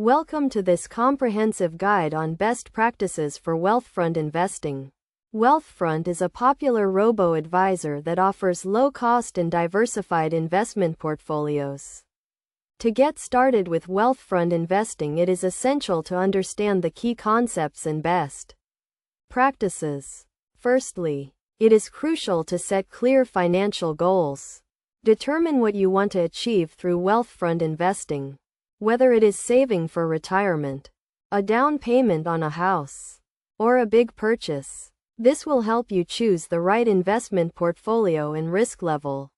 Welcome to this comprehensive guide on best practices for Wealthfront investing. Wealthfront is a popular robo-advisor that offers low-cost and diversified investment portfolios. To get started with Wealthfront investing, it is essential to understand the key concepts and best practices. Firstly, it is crucial to set clear financial goals. Determine what you want to achieve through Wealthfront investing. Whether it is saving for retirement, a down payment on a house, or a big purchase, this will help you choose the right investment portfolio and risk level.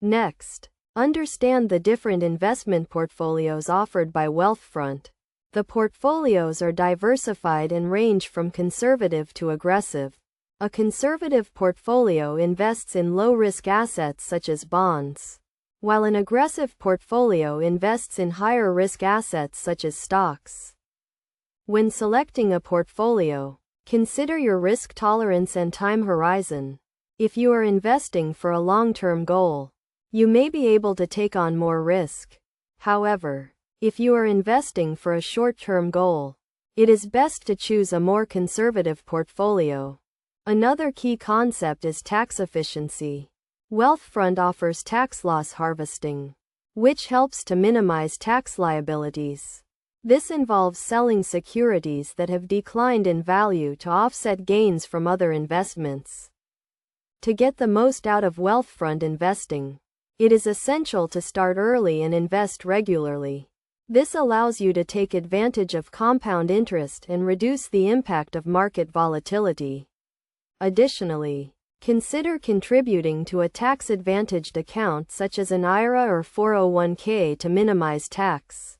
Next, understand the different investment portfolios offered by Wealthfront. The portfolios are diversified and range from conservative to aggressive. A conservative portfolio invests in low-risk assets such as bonds, while an aggressive portfolio invests in higher-risk assets such as stocks. When selecting a portfolio, consider your risk tolerance and time horizon. If you are investing for a long-term goal, you may be able to take on more risk. However, if you are investing for a short-term goal, it is best to choose a more conservative portfolio. Another key concept is tax efficiency. Wealthfront offers tax loss harvesting, which helps to minimize tax liabilities. This involves selling securities that have declined in value to offset gains from other investments. To get the most out of Wealthfront investing, it is essential to start early and invest regularly. This allows you to take advantage of compound interest and reduce the impact of market volatility. Additionally, consider contributing to a tax-advantaged account such as an IRA or 401k to minimize tax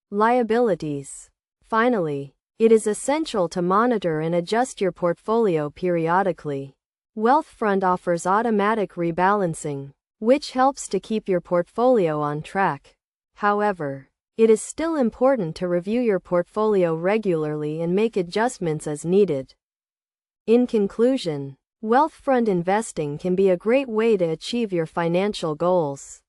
liabilities. Finally, it is essential to monitor and adjust your portfolio periodically. Wealthfront offers automatic rebalancing, which helps to keep your portfolio on track. However, it is still important to review your portfolio regularly and make adjustments as needed. In conclusion, Wealthfront investing can be a great way to achieve your financial goals.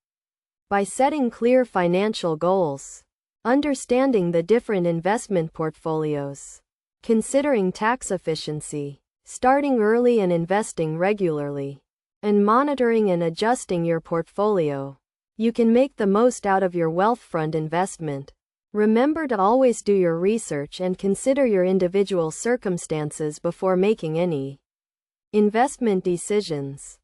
By setting clear financial goals, understanding the different investment portfolios, considering tax efficiency, starting early and investing regularly, and monitoring and adjusting your portfolio, you can make the most out of your Wealthfront investment. Remember to always do your research and consider your individual circumstances before making any investment decisions.